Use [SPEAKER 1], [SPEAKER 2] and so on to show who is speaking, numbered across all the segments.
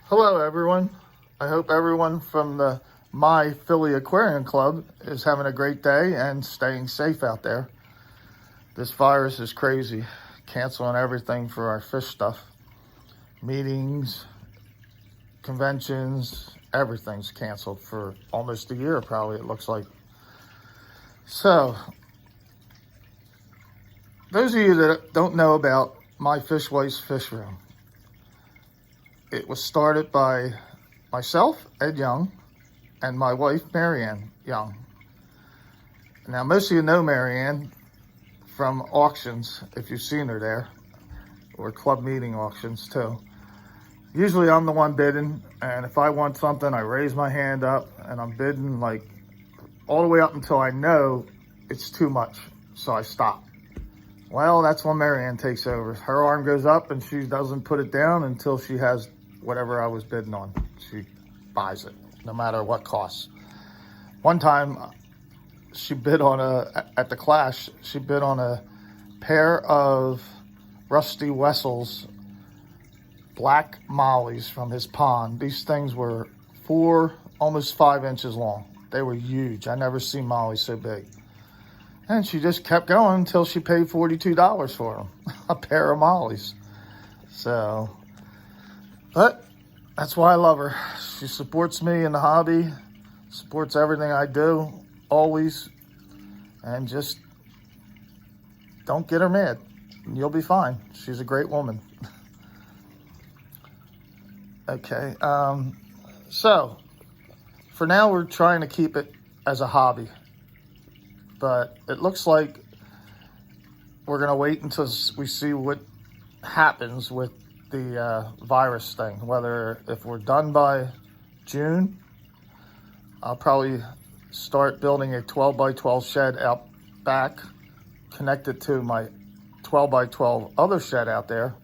[SPEAKER 1] Hello, everyone. I hope everyone from the My Philly Aquarium Club is having a great day and staying safe out there. This virus is crazy, canceling everything for our fish stuff. Meetings, conventions, everything's canceled for almost a year, probably, it looks like. So, those of you that don't know about My Fishwife's Fishroom, it was started by myself, Ed Young, and my wife, Marianne Young. Now, most of you know Marianne from auctions, if you've seen her there, or club meeting auctions too. Usually I'm the one bidding, and if I want something, I raise my hand up, and I'm bidding like all the way up until I know it's too much, so I stop. Well, that's when Marianne takes over. Her arm goes up, and she doesn't put it down until she has whatever I was bidding on. She buys it, no matter what costs. One time, she bid on at the Clash, she bid on a pair of Rusty Wessel's black mollies from his pond. These things were 4, almost 5 inches long. They were huge. I never seen mollies so big. And she just kept going until she paid $42 for them, a pair of mollies. So, but that's why I love her. She supports me in the hobby, supports everything I do, always, and just don't get her mad. You'll be fine. She's a great woman. Okay, so for now we're trying to keep it as a hobby, but it looks like we're gonna wait until we see what happens with the virus thing. Whether if we're done by June, I'll probably start building a 12 by 12 shed out back, connect it to my 12 by 12 other shed out there,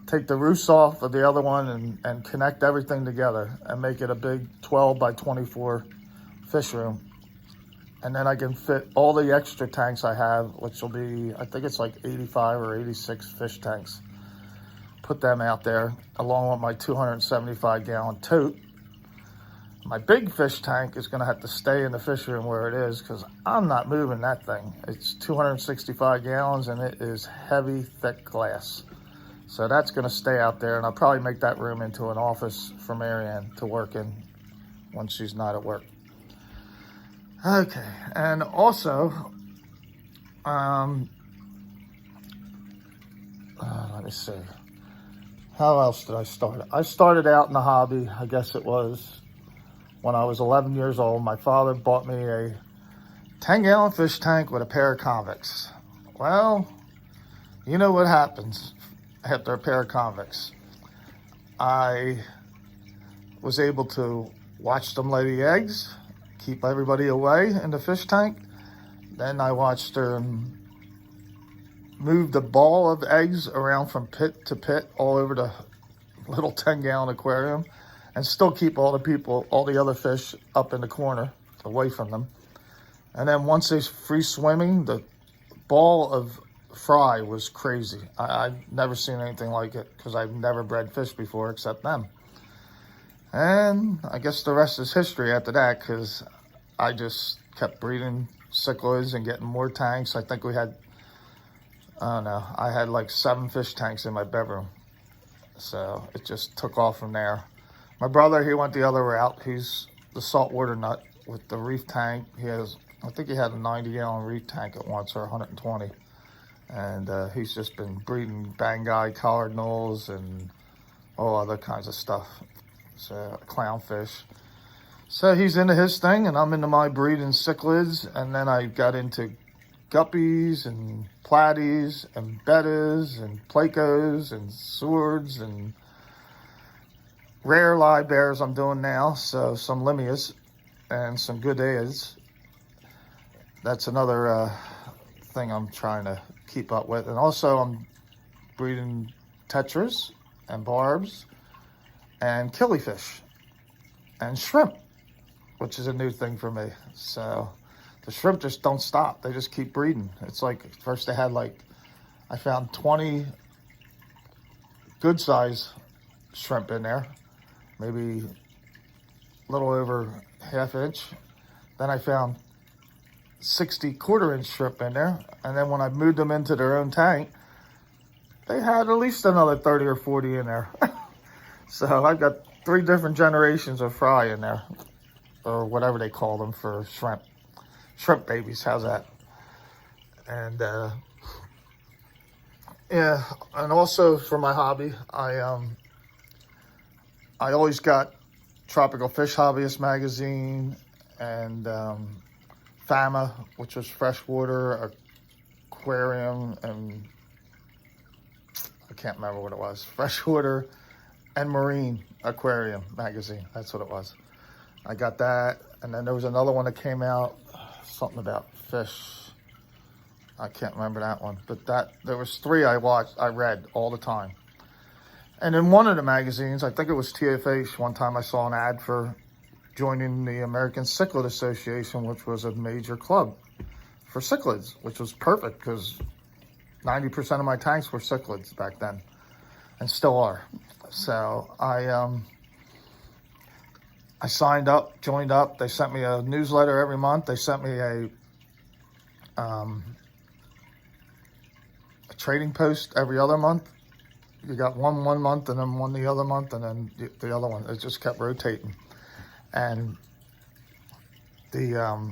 [SPEAKER 1] take the roofs off of the other one and connect everything together and make it a big 12 by 24 fish room. And then I can fit all the extra tanks I have, which will be, I think it's like 85 or 86 fish tanks. Put them out there along with my 275 gallon tote. My big fish tank is gonna have to stay in the fish room where it is because I'm not moving that thing. It's 265 gallons and it is heavy, thick glass. So that's gonna stay out there, and I'll probably make that room into an office for Marianne to work in when she's not at work. Okay, and also, let me see. How else did I start? I started out in the hobby, I guess it was when I was 11 years old. My father bought me a 10-gallon fish tank with a pair of convicts. Well, you know what happens after a pair of convicts. I was able to watch them lay the eggs, keep everybody away in the fish tank. Then I watched her move the ball of eggs around from pit to pit all over the little 10-gallon aquarium and still keep all the other fish up in the corner away from them. And then once they're free swimming, the ball of fry was crazy. I've never seen anything like it because I've never bred fish before except them. And I guess the rest is history after that because I just kept breeding cichlids and getting more tanks. I think we had, I don't know, I had like 7 fish tanks in my bedroom. So it just took off from there. My brother, he went the other route. He's the saltwater nut with the reef tank. I think he had a 90-gallon reef tank at once, or 120. And he's just been breeding Banggai cardinals and all other kinds of stuff. So clownfish. So he's into his thing, and I'm into my breeding cichlids. And then I got into guppies and platies and bettas and placos and swords and rare live bears I'm doing now. So some limias and some goodeias. That's another thing I'm trying to keep up with. And also I'm breeding tetras and barbs and killifish and shrimp, which is a new thing for me. So the shrimp just don't stop. They just keep breeding. It's like, first they had like, I found 20 good size shrimp in there. maybe a little over ½ inch. Then I found 60 1/4 inch shrimp in there. And then when I moved them into their own tank, they had at least another 30 or 40 in there. So I've got 3 different generations of fry in there, or whatever they call them for shrimp. Shrimp babies, how's that? And yeah, and also for my hobby, I always got Tropical Fish Hobbyist magazine, and FAMA, which was freshwater aquarium, and I can't remember what it was. Freshwater and Marine Aquarium magazine. That's what it was. I got that. And then there was another one that came out, something about fish. I can't remember that one. But there was 3 I read all the time. And in one of the magazines, I think it was TFH, one time I saw an ad for joining the American Cichlid Association, which was a major club for cichlids, which was perfect because 90% of my tanks were cichlids back then, and still are. So I signed up, joined up. They sent me a newsletter every month. They sent me a trading post every other month. You got one month, and then one the other month, and then the other one. It just kept rotating. And it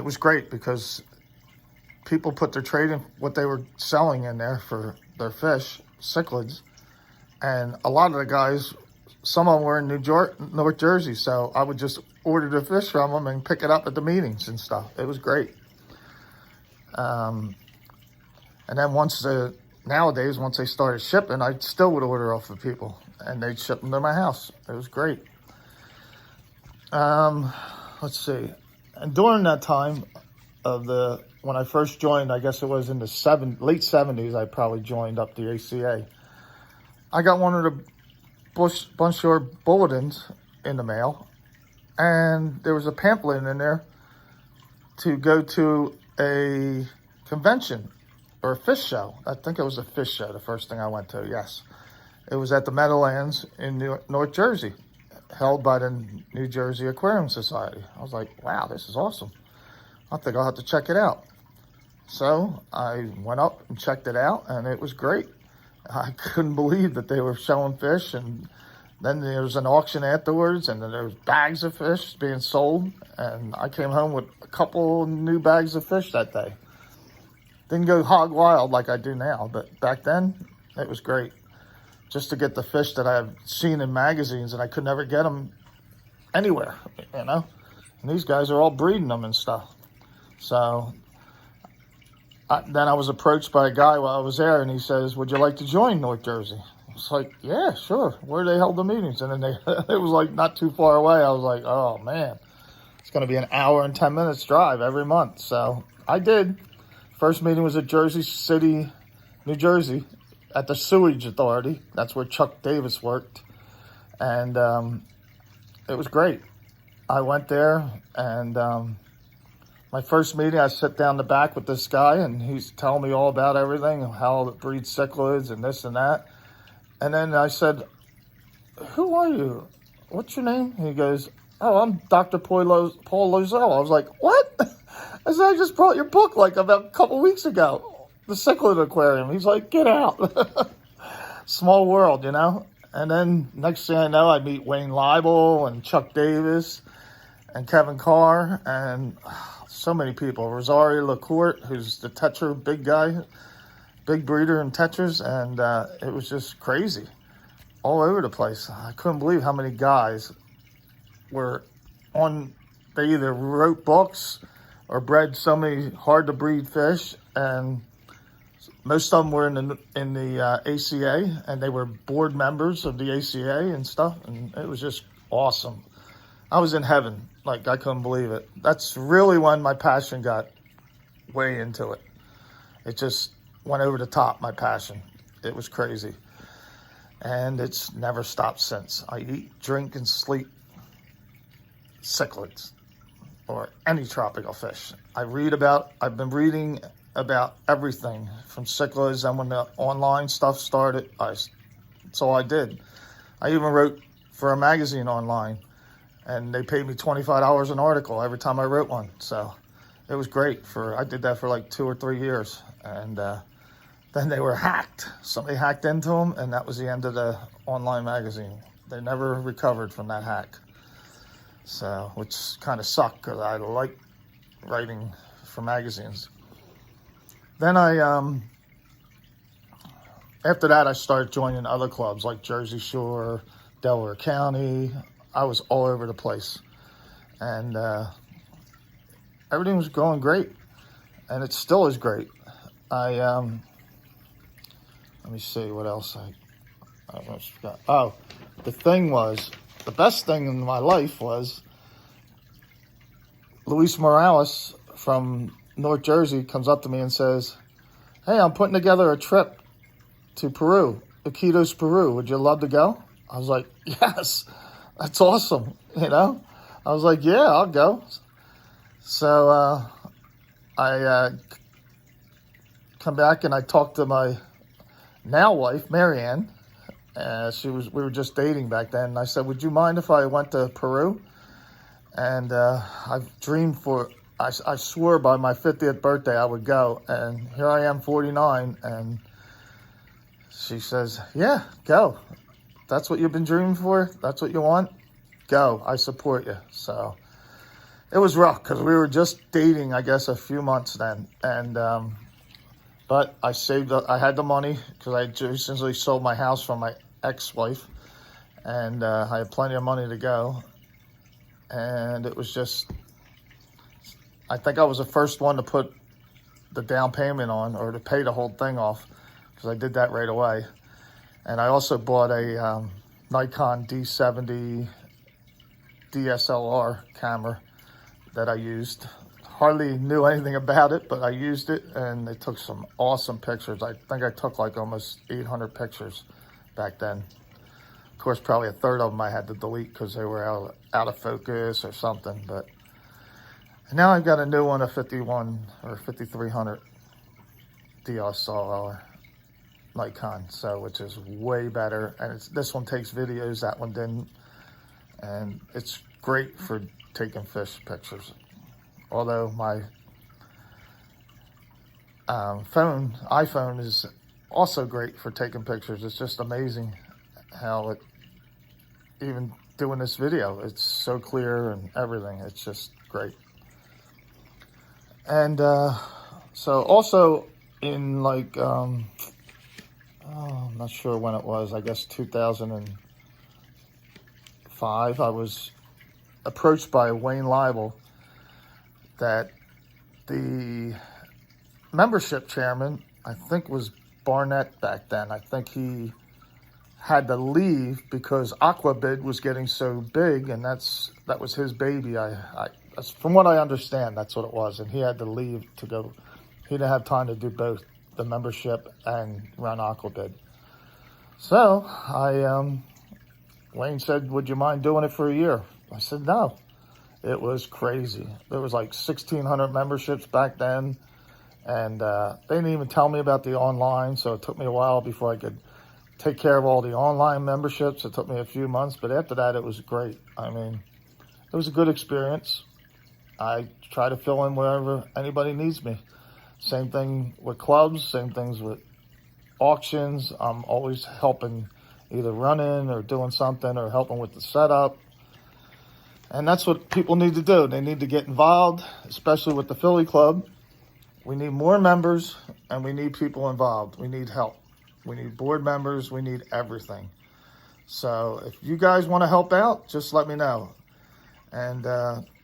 [SPEAKER 1] was great because people put their trading, what they were selling in there for their fish, cichlids. And a lot of the guys, some of them were in North Jersey, so I would just order the fish from them and pick it up at the meetings and stuff. It was great. And then nowadays, once they started shipping, I still would order off of people, and they'd ship them to my house. It was great. Let's see. And during that time when I first joined, I guess it was in the late 70s, I probably joined up the ACA. I got one of the Bunch Shore bulletins in the mail, and there was a pamphlet in there to go to a convention or a fish show. I think it was a fish show, the first thing I went to, yes. It was at the Meadowlands in North Jersey, held by the New Jersey Aquarium Society. I was like, wow, this is awesome. I think I'll have to check it out. So I went up and checked it out, and it was great. I couldn't believe that they were showing fish, and then there was an auction afterwards, and then there was bags of fish being sold, and I came home with a couple new bags of fish that day. Didn't go hog wild like I do now, but back then, it was great. Just to get the fish that I've seen in magazines, and I could never get them anywhere, you know? And these guys are all breeding them and stuff. So then I was approached by a guy while I was there, and he says, would you like to join North Jersey? I was like, yeah, sure. Where they held the meetings? And then it was like not too far away. I was like, oh man, it's going to be an hour and 10 minutes drive every month. So I did. First meeting was at Jersey City, New Jersey, at the Sewage Authority. That's where Chuck Davis worked. And it was great. I went there, and my first meeting, I sat down the back with this guy, and he's telling me all about everything, how it breeds cichlids and this and that. And then I said, who are you? What's your name? And he goes, oh, I'm Dr. Paul Lozel. I was like, what? I said, I just brought your book like about a couple weeks ago, The Cichlid Aquarium. He's like, get out. Small world, you know? And then next thing I know, I meet Wayne Leibel and Chuck Davis and Kevin Carr and so many people. Rosario LaCourte, who's the tetra big guy, big breeder in tetras, and it was just crazy all over the place. I couldn't believe how many guys were they either wrote books or bred so many hard to breed fish, and most of them were in the ACA, and they were board members of the ACA and stuff, and it was just awesome. I was in heaven. Like, I couldn't believe it. That's really when my passion got way into it. It just went over the top, my passion. It was crazy. And it's never stopped since. I eat, drink, and sleep cichlids or any tropical fish. I've been reading about everything from cichlids, and when the online stuff started, that's all I did. I even wrote for a magazine online, and they paid me $25 an article every time I wrote one. So it was great. I did that for like 2 or 3 years, and then they were hacked. Somebody hacked into them, and that was the end of the online magazine. They never recovered from that hack. So, which kind of sucked because I like writing for magazines. Then after that, I started joining other clubs like Jersey Shore, Delaware County. I was all over the place. And everything was going great. And it still is great. Let me see what else I almost forgot. Oh, the best thing in my life was Luis Morales from North Jersey comes up to me and says, "Hey, I'm putting together a trip to Peru, Iquitos, Peru. Would you love to go?" I was like, "Yes, that's awesome." I was like, "Yeah, I'll go." So I come back and I talked to my now wife, Marianne. We were just dating back then. And I said, "Would you mind if I went to Peru?" And I've dreamed I swore by my 50th birthday I would go. And here I am, 49. And she says, "Yeah, go. That's what you've been dreaming for? That's what you want? Go. I support you." So it was rough because we were just dating, I guess, a few months then. And but I saved up. I had the money because I recently sold my house from my ex-wife. And I had plenty of money to go. And it was just, I think I was the first one to put the down payment on or to pay the whole thing off because I did that right away. And I also bought a Nikon D70 DSLR camera that I used. Hardly knew anything about it, but I used it and it took some awesome pictures. I think I took like almost 800 pictures back then. Of course, probably a third of them I had to delete because they were out of focus or something. But now I've got a new one, a 51 or 5300 DSLR Nikon, which is way better. And this one takes videos, that one didn't. And it's great for taking fish pictures. Although my iPhone is also great for taking pictures. It's just amazing how it, even doing this video, it's so clear and everything. It's just great. And so also in like, I'm not sure when it was, I guess 2005, I was approached by Wayne Leibel that the membership chairman, I think was Barnett back then, I think he had to leave because Aquabid was getting so big, and that was his baby. From what I understand, that's what it was, and he had to leave to go. He didn't have time to do both, the membership and run Aquabid. So Wayne said, "Would you mind doing it for a year?" I said, "No." It was crazy. There was like 1,600 memberships back then, and they didn't even tell me about the online, so it took me a while before I could take care of all the online memberships. It took me a few months, but after that, it was great. I mean, it was a good experience. I try to fill in wherever anybody needs me. Same thing with clubs, same things with auctions. I'm always helping, either running or doing something or helping with the setup. And that's what people need to do. They need to get involved, especially with the Philly Club. We need more members, and we need people involved. We need help. We need board members. We need everything. So if you guys want to help out, just let me know. And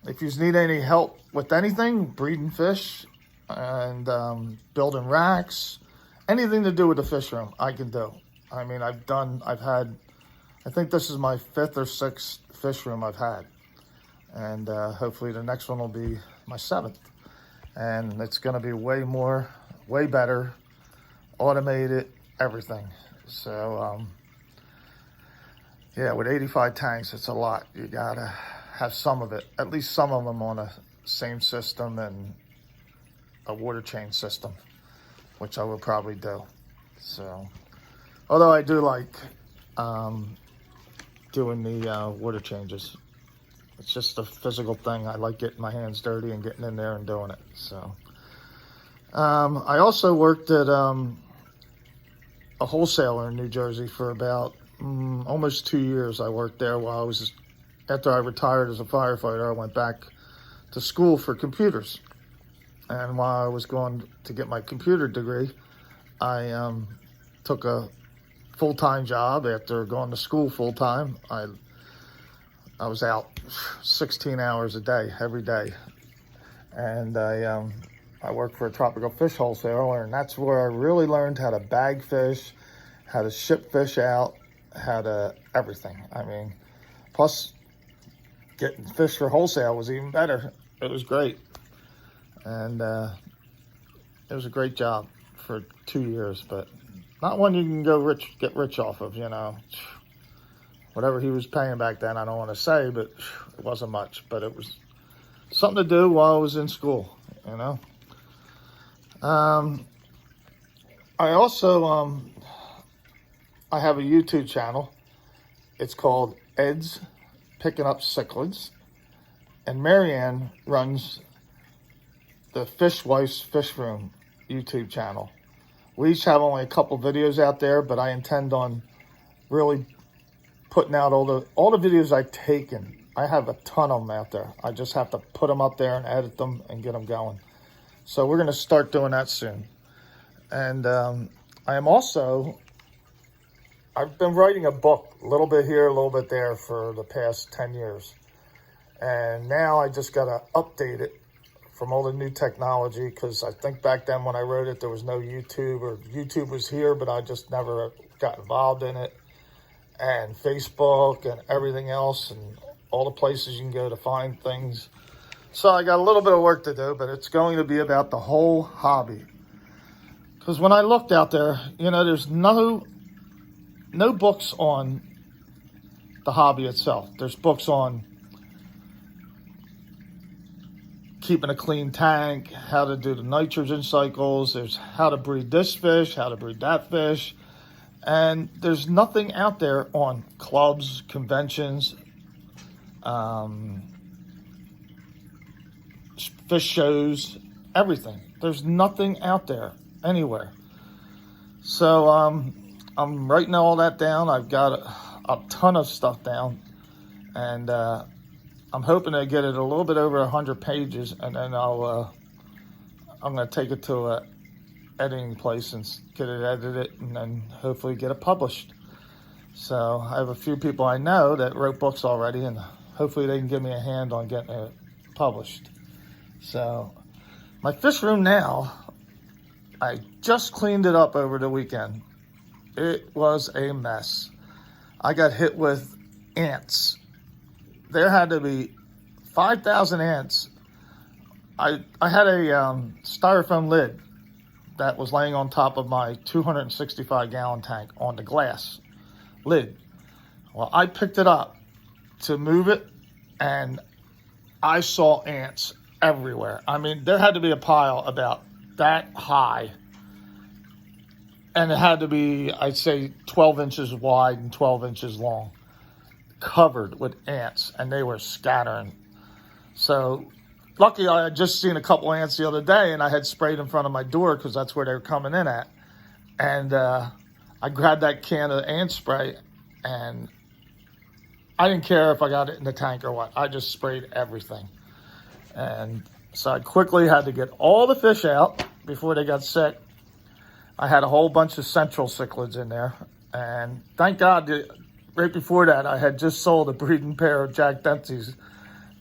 [SPEAKER 1] if you need any help with anything, breeding fish and building racks, anything to do with the fish room, I can do. I mean, I think this is my 5th or 6th fish room I've had. And hopefully the next one will be my 7th. And it's going to be way better, automated, everything. So, yeah, with 85 tanks, it's a lot. You got to have some of it, at least some of them on a same system and a water change system, which I will probably do. So, although I do like doing the water changes. It's just a physical thing. I like getting my hands dirty and getting in there and doing it. So I also worked at a wholesaler in New Jersey for about almost 2 years. I worked there while after I retired as a firefighter, I went back to school for computers. And while I was going to get my computer degree, I took a full-time job after going to school full-time. I was out 16 hours a day, every day. And I worked for a tropical fish wholesaler, and that's where I really learned how to bag fish, how to ship fish out, how to everything. I mean, plus getting fish for wholesale was even better. It was great. And it was a great job for 2 years, but not one you can get rich off of, you know. Whatever he was paying back then, I don't want to say, but it wasn't much. But it was something to do while I was in school, you know. I also, I have a YouTube channel. It's called Ed's Picking Up Cichlids. And Marianne runs the Fishwife's Fishroom YouTube channel. We each have only a couple videos out there, but I intend on really putting out all the videos I've taken. I have a ton of them out there. I just have to put them up there and edit them and get them going. So we're going to start doing that soon. And I've been writing a book, a little bit here, a little bit there for the past 10 years. And now I just got to update it from all the new technology, because I think back then when I wrote it, there was no YouTube, or YouTube was here, but I just never got involved in it. And Facebook and everything else and all the places you can go to find things. So I got a little bit of work to do, but it's going to be about the whole hobby. Because when I looked out there, you know, there's no books on the hobby itself. There's books on keeping a clean tank, how to do the nitrogen cycles. There's how to breed this fish, how to breed that fish. And there's nothing out there on clubs, conventions, fish shows, everything. There's nothing out there anywhere. So I'm writing all that down. I've got a ton of stuff down. And I'm hoping to get it a little bit over 100 pages, and then I'm going to take it to a editing place and get it edited, and then hopefully get it published. So I have a few people I know that wrote books already, and hopefully they can give me a hand on getting it published. So my fish room now, I just cleaned it up over the weekend. It was a mess. I got hit with ants. There had to be 5,000 ants. I had a styrofoam lid that was laying on top of my 265-gallon tank on the glass lid. Well, I picked it up to move it, and I saw ants everywhere. I mean, there had to be a pile about that high, and it had to be, I'd say, 12 inches wide and 12 inches long, covered with ants, and they were scattering. So lucky I had just seen a couple ants the other day, and I had sprayed in front of my door because that's where they were coming in at. And I grabbed that can of ant spray, and I didn't care if I got it in the tank or what. I just sprayed everything. And so I quickly had to get all the fish out before they got sick. I had a whole bunch of central cichlids in there. And thank God, right before that, I had just sold a breeding pair of Jack Dempsey's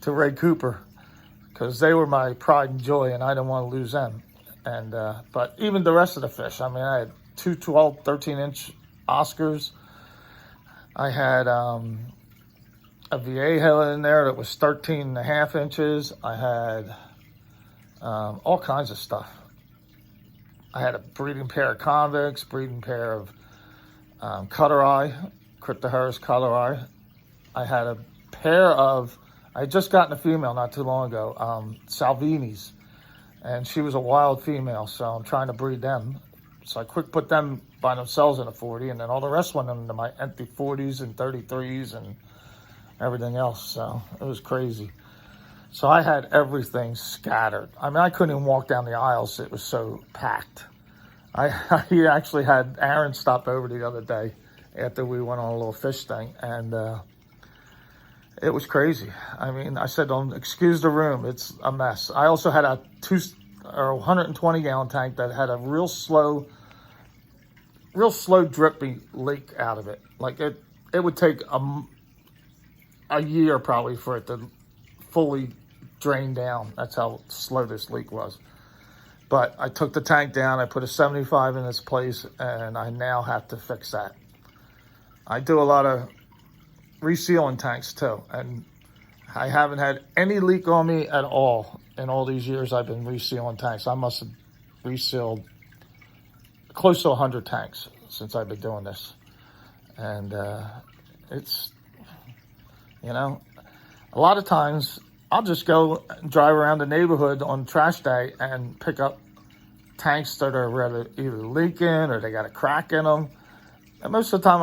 [SPEAKER 1] to Ray Cooper, because they were my pride and joy, and I didn't want to lose them. And but even the rest of the fish, I mean, I had two 12, 13-inch Oscars. I had a Viejo in there that was 13.5 inches. I had all kinds of stuff. I had a breeding pair of convicts, breeding pair of cutter eye, Cryptoherus cutter eye. I had a pair of, I had just gotten a female not too long ago, Salvinis, and she was a wild female, so I'm trying to breed them. So I quick put them by themselves in a 40, and then all the rest went into my empty 40s and 33s and everything else. So it was crazy. So I had everything scattered. I mean, I couldn't even walk down the aisles. It was so packed. I actually had Aaron stop over the other day after we went on a little fish thing, and it was crazy. I mean, I said, don't excuse the room. It's a mess. I also had a 120 gallon tank that had a real slow dripping leak out of it. Like it would take a year probably for it to fully drain down. That's how slow this leak was. But I took the tank down, I put a 75 in its place, and I now have to fix that. I do a lot of resealing tanks too, and I haven't had any leak on me at all in all these years I've been resealing tanks. I must have resealed close to 100 tanks since I've been doing this. And it's, you know, a lot of times I'll just go and drive around the neighborhood on trash day and pick up tanks that are either leaking or they got a crack in them. And most of the time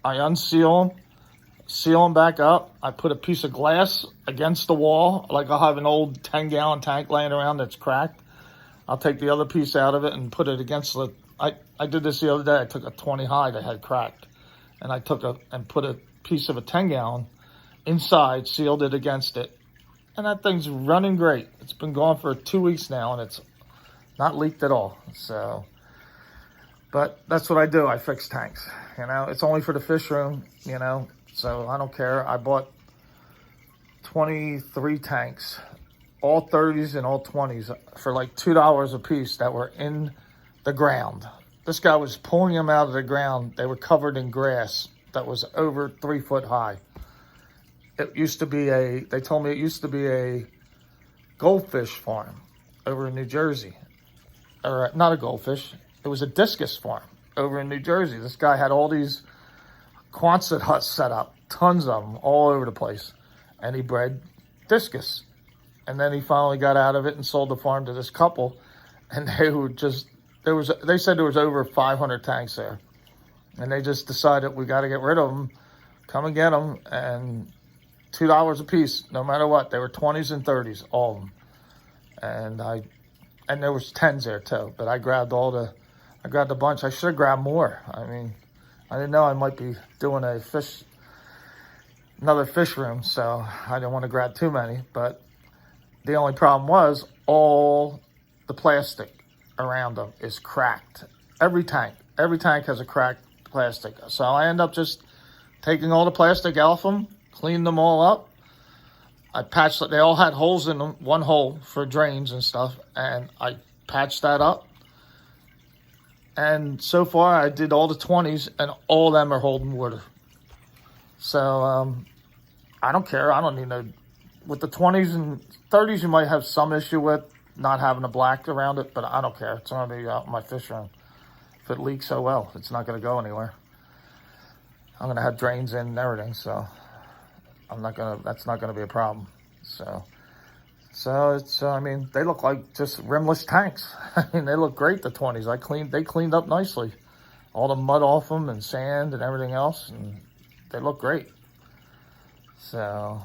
[SPEAKER 1] I unseal them, seal them back up. I put a piece of glass against the wall. Like I'll have an old 10-gallon tank laying around that's cracked. I'll take the other piece out of it and put it against the, I did this the other day. I took a 20 high that had cracked, and I put a piece of a 10-gallon inside, sealed it against it, and that thing's running great. It's been going for 2 weeks now, and it's not leaked at all. So, but that's what I do. I fix tanks. You know, it's only for the fish room, you know, so I don't care. I bought 23 tanks, all 30s and all 20s, for like $2 a piece that were in the ground. This guy was pulling them out of the ground. They were covered in grass that was over 3 foot high. It used to be they told me it used to be a goldfish farm over in New Jersey. Or not a goldfish, it was a discus farm over in New Jersey. This guy had all these Quonset huts set up, tons of them all over the place. And he bred discus. And then he finally got out of it and sold the farm to this couple. And they said there was over 500 tanks there. And they just decided, we got to get rid of them. Come and get them. And $2 a piece, no matter what. They were 20s and 30s, all of them. And there was 10s there too. But I grabbed a bunch. I should have grabbed more. I mean, I didn't know I might be doing another fish room, so I didn't want to grab too many. But the only problem was all the plastic around them is cracked. Every tank has a cracked plastic. So I end up just taking all the plastic off them, cleaned them all up. I patched it. They all had holes in them, one hole for drains and stuff, and I patched that up. And so far, I did all the 20s, and all of them are holding water. So I don't care. I don't need no. With the 20s and 30s, you might have some issue with not having a black around it, but I don't care. It's going to be out in my fish room. If it leaks, so well. It's not going to go anywhere. I'm going to have drains in and everything, so that's not going to be a problem. So it's, I mean, they look like just rimless tanks. I mean, they look great, the 20s. They cleaned up nicely. All the mud off them and sand and everything else, and they look great. So,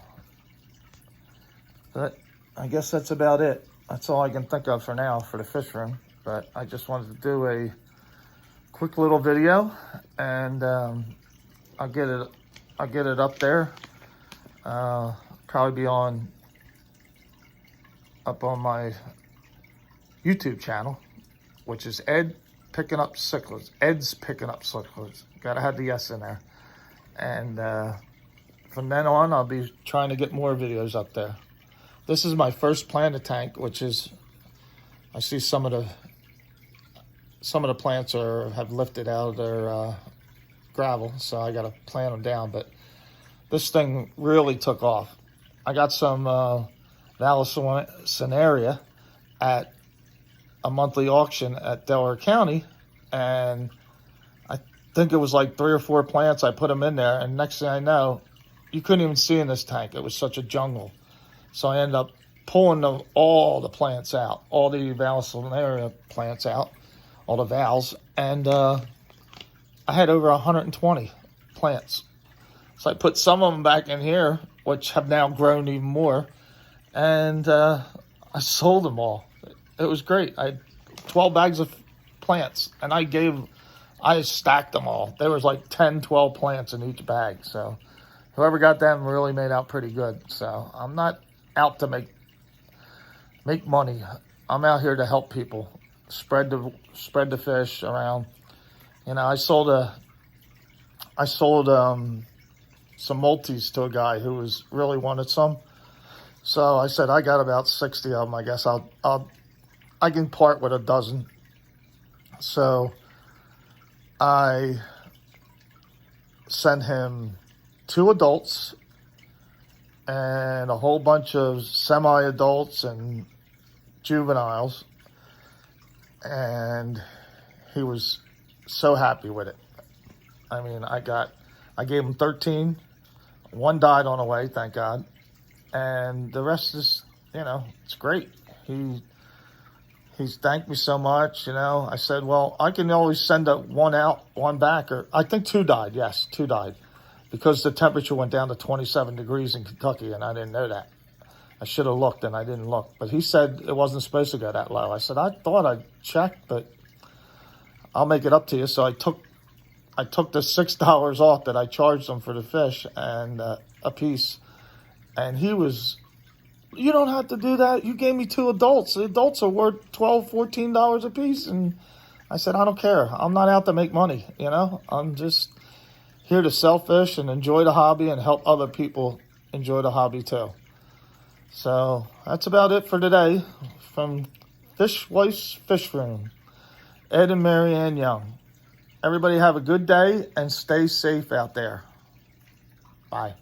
[SPEAKER 1] but I guess that's about it. That's all I can think of for now for the fish room. But I just wanted to do a quick little video, and I'll get it up there. Probably be up on my YouTube channel, which is Ed's Picking Up Cichlids. Gotta have the S in there. And from then on, I'll be trying to get more videos up there. This is my first planted tank, which is, I see some of the plants have lifted out of their gravel, so I gotta plant them down. But this thing really took off. I got some Vallisneria at a monthly auction at Delaware County, and I think it was like 3 or 4 plants. I put them in there, and next thing I know, you couldn't even see in this tank. It was such a jungle. So I ended up pulling all the plants out, all the Vallisneria plants out, all the valves, and I had over 120 plants. So I put some of them back in here, which have now grown even more, and I sold them all. It was great. I had 12 bags of plants, and I stacked them all. There was like 10, 12 plants in each bag. So whoever got them really made out pretty good. So I'm not out to make money. I'm out here to help people spread the fish around. You know, I sold some multis to a guy who really wanted some. So I said, I got about 60 of them. I guess I can part with a dozen. So I sent him 2 adults and a whole bunch of semi-adults and juveniles, and he was so happy with it. I mean, I gave him 13. 1 died on the way, thank God, and the rest is, you know, it's great. He's thanked me so much, you know. I said, well, I can always send 1 out, 1 back, or I think 2 died. Yes, 2 died, because the temperature went down to 27 degrees in Kentucky, and I didn't know that. I should have looked, and I didn't look. But he said it wasn't supposed to go that low. I said, I thought I'd check, but I'll make it up to you. So I took the $6 off that I charged him for the fish and a piece, and he was, you don't have to do that. You gave me 2 adults. The adults are worth $12, $14 a piece. And I said, I don't care. I'm not out to make money, you know. I'm just here to sell fish and enjoy the hobby and help other people enjoy the hobby too. So that's about it for today from Fishwife's Fishroom, Ed and Mary Ann Young. Everybody have a good day and stay safe out there. Bye.